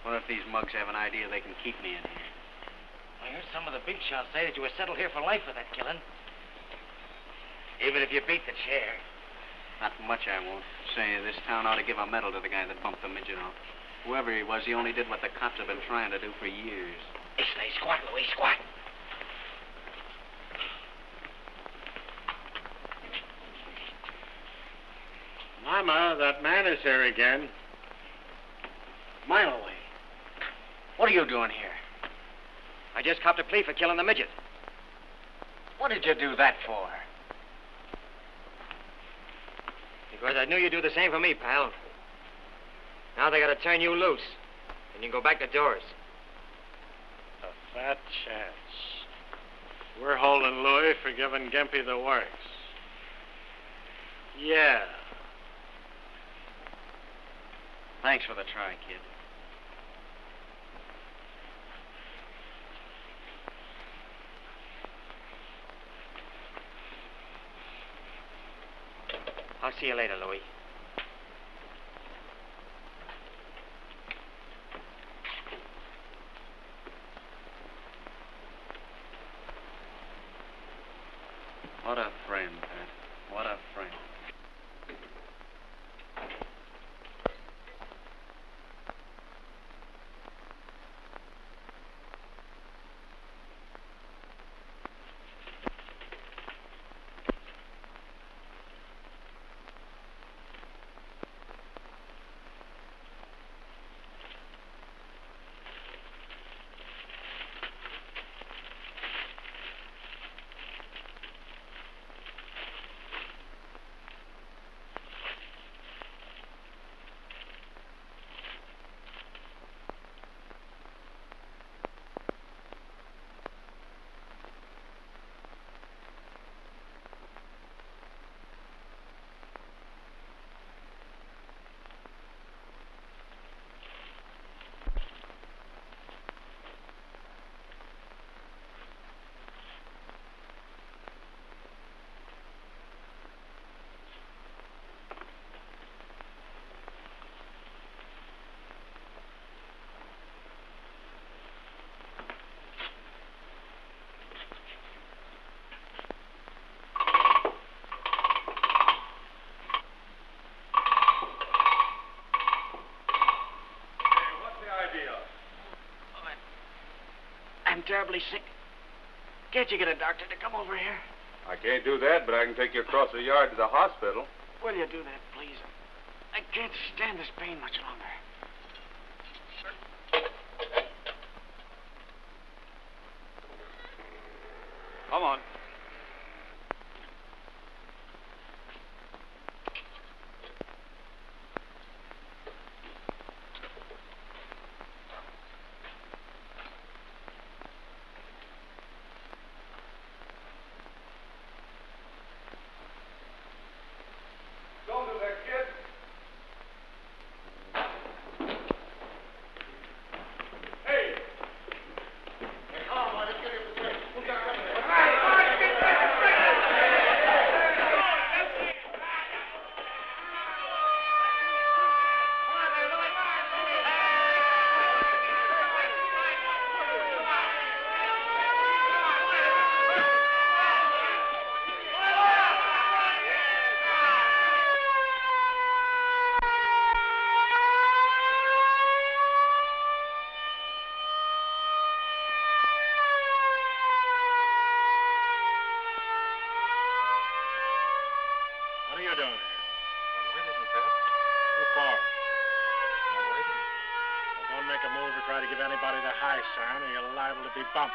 What if these mugs have an idea they can keep me in here? I heard some of the big shots say that you were settled here for life for that killing. Even if you beat the chair. Not much, I won't. Say, this town ought to give a medal to the guy that bumped the midget off. Whoever he was, he only did what the cops have been trying to do for years. Hey, stay squat, Louis, squat. Mama, that man is here again. Mile away. What are you doing here? I just copped a plea for killing the midget. What did you do that for? Because I knew you'd do the same for me, pal. Now they gotta turn you loose. And you can go back to doors. A fat chance. We're holding Louis for giving Gimpy the works. Yeah. Thanks for the try, kid. I'll see you later, Louis. What a friend, Pat. What a friend. I'm terribly sick. Can't you get a doctor to come over here? I can't do that, but I can take you across the yard to the hospital. Will you do that, please? I can't stand this pain much longer. Come on. Don't do that, kid. Hey! Hey, come on, boy. Let's get him to church. Who's got company? What are you doing here? I'm waiting, Pat. Who for? I'm waiting. Well, don't make a move or try to give anybody the high sign, or you're liable to be bumped.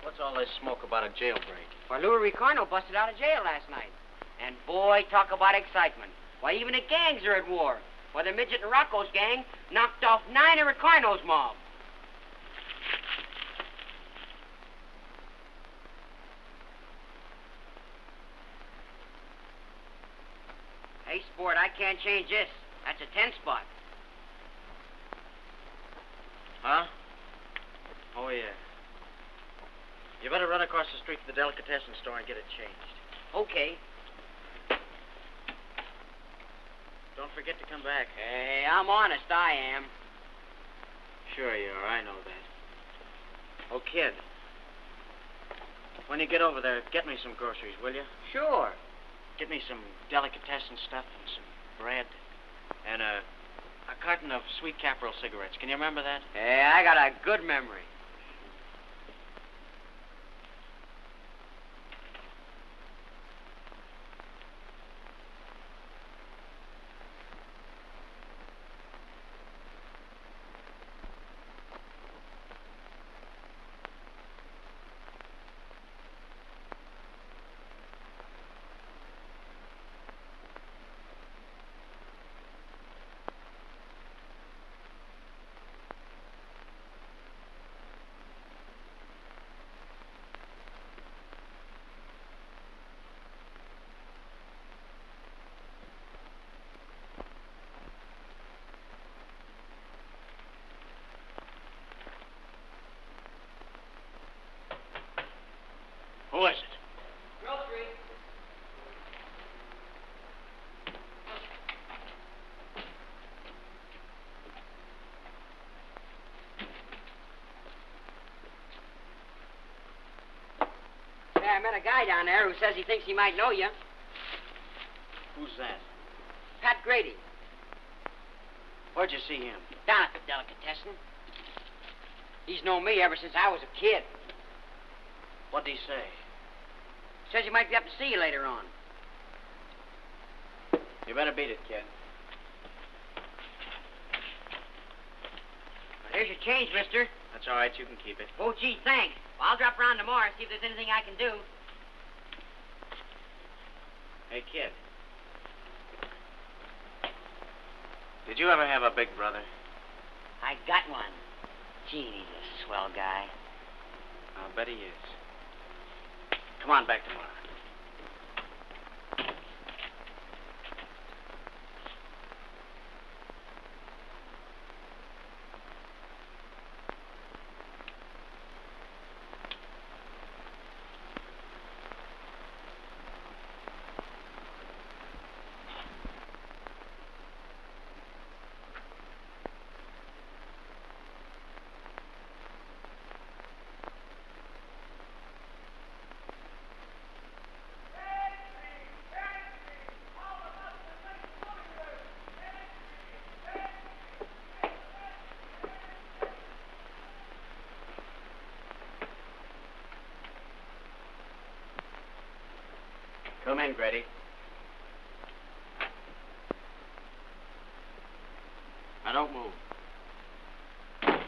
What's all this smoke about a jailbreak? Why, Louis Ricardo busted out of jail last night. And boy, talk about excitement. Why, even the gangs are at war. Why, the Midget and Rocco's gang knocked off 9 of Ricardo's mob. Hey, sport, I can't change this. That's a 10 spot. Huh? Oh, yeah. You better run across the street to the delicatessen store and get it changed. Okay. Don't forget to come back. Hey, I'm honest, I am. Sure you are, I know that. Oh, kid. When you get over there, get me some groceries, will you? Sure. Get me some delicatessen stuff and some bread. And a carton of sweet Caporal cigarettes. Can you remember that? Hey, I got a good memory. Who is it? Grocery. Hey, I met a guy down there who says he thinks he might know you. Who's that? Pat Grady. Where'd you see him? Down at the delicatessen. He's known me ever since I was a kid. What'd he say? Says he might be up to see you later on. You better beat it, kid. Well, here's your change, mister. That's all right. You can keep it. Oh, gee, thanks. Well, I'll drop around tomorrow and see if there's anything I can do. Hey, kid. Did you ever have a big brother? I got one. Gee, he's a swell guy. I'll bet he is. Come on back tomorrow. Come in, Grady. Now, don't move. I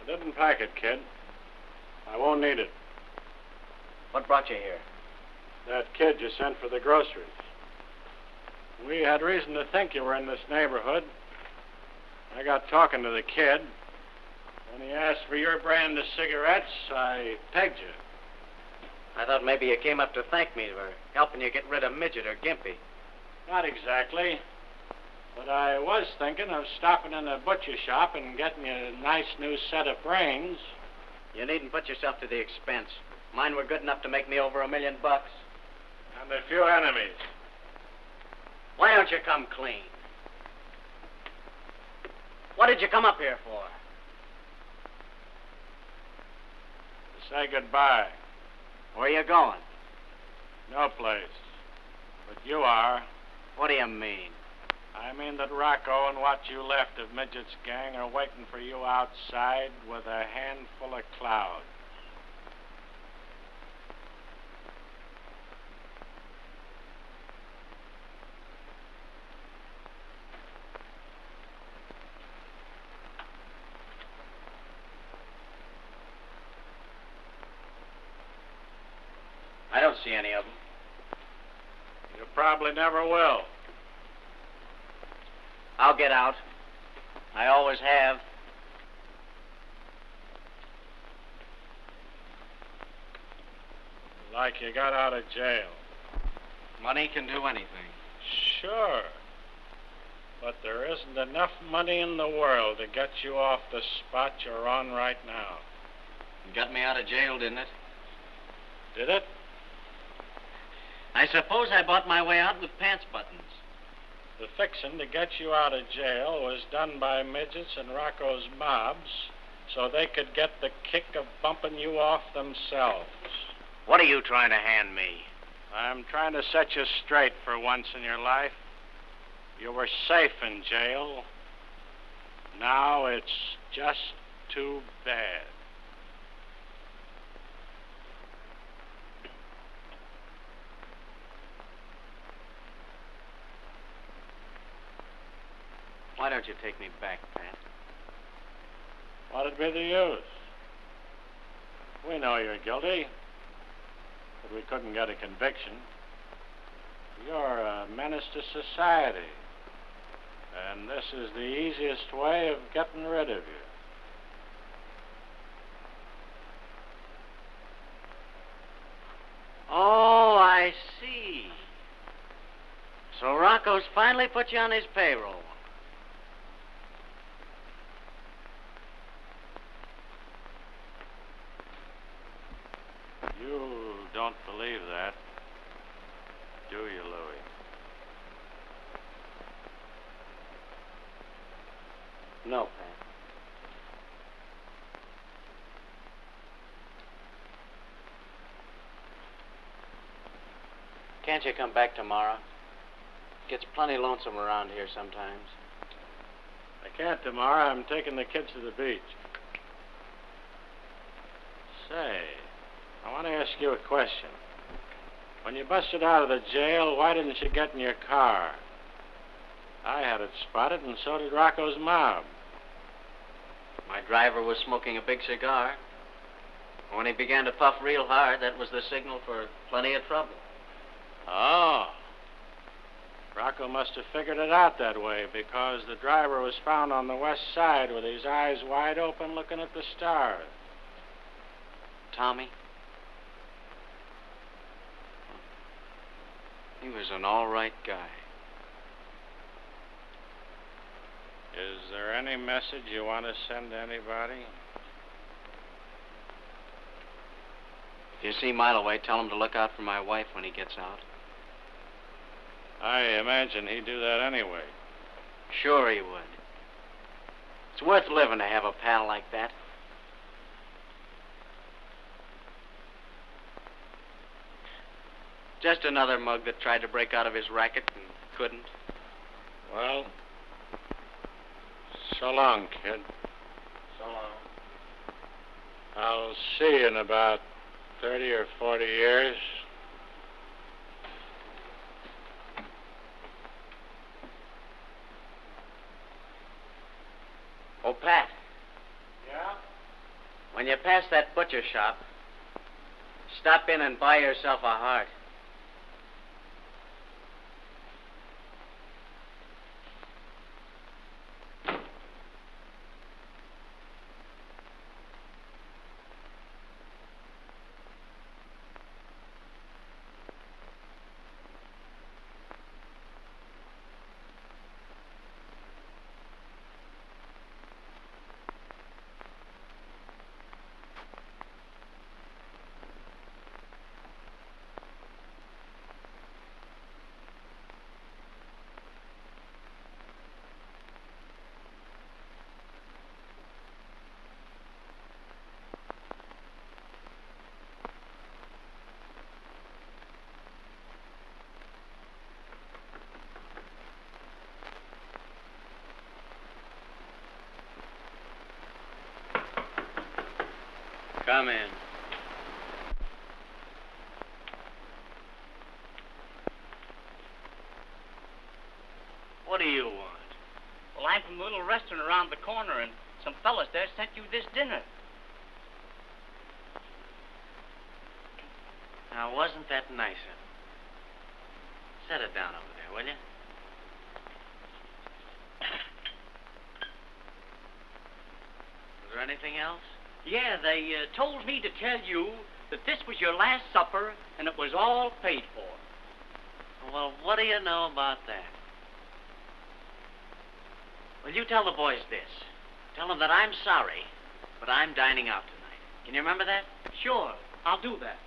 didn't pack it, kid. I won't need it. What brought you here? That kid you sent for the groceries. We had reason to think you were in this neighborhood. I got talking to the kid. When he asked for your brand of cigarettes, I pegged you. I thought maybe you came up to thank me for helping you get rid of Midget or Gimpy. Not exactly. But I was thinking of stopping in a butcher shop and getting you a nice new set of brains. You needn't put yourself to the expense. Mine were good enough to make me over $1 million. And a few enemies. Why don't you come clean? What did you come up here for? To say goodbye. Where are you going? No place. But you are. What do you mean? I mean that Rocco and what you left of Midget's gang are waiting for you outside with a handful of cloud. I don't see any of them. You probably never will. I'll get out. I always have. Like you got out of jail. Money can do anything. Sure. But there isn't enough money in the world to get you off the spot you're on right now. It got me out of jail, didn't it? Did it? I suppose I bought my way out with pants buttons. The fixin' to get you out of jail was done by Midget's and Rocco's mobs so they could get the kick of bumping you off themselves. What are you trying to hand me? I'm trying to set you straight for once in your life. You were safe in jail. Now it's just too bad. Why don't you take me back, Pat? What'd be the use? We know you're guilty, but we couldn't get a conviction. You're a menace to society, and this is the easiest way of getting rid of you. Oh, I see. So Rocco's finally put you on his payroll. You don't believe that, do you, Louie? No, Pat. Can't you come back tomorrow? Gets plenty lonesome around here sometimes. I can't tomorrow. I'm taking the kids to the beach. Say, I want to ask you a question. When you busted out of the jail, why didn't you get in your car? I had it spotted, and so did Rocco's mob. My driver was smoking a big cigar. When he began to puff real hard, that was the signal for plenty of trouble. Oh. Rocco must have figured it out that way, because the driver was found on the west side with his eyes wide open looking at the stars. Tommy? He was an all right guy. Is there any message you want to send to anybody? If you see Miloway, tell him to look out for my wife when he gets out. I imagine he'd do that anyway. Sure he would. It's worth living to have a pal like that. Just another mug that tried to break out of his racket and couldn't. Well, so long, kid. So long. I'll see you in about 30 or 40 years. Oh, Pat. Yeah? When you pass that butcher shop, stop in and buy yourself a heart. Come in. What do you want? Well, I'm from the little restaurant around the corner, and some fellas there sent you this dinner. Now, wasn't that nice of him? Set it down over there, will you? Was there anything else? Yeah, they told me to tell you that this was your last supper, and it was all paid for. Well, what do you know about that? Well, you tell the boys this. Tell them that I'm sorry, but I'm dining out tonight. Can you remember that? Sure, I'll do that.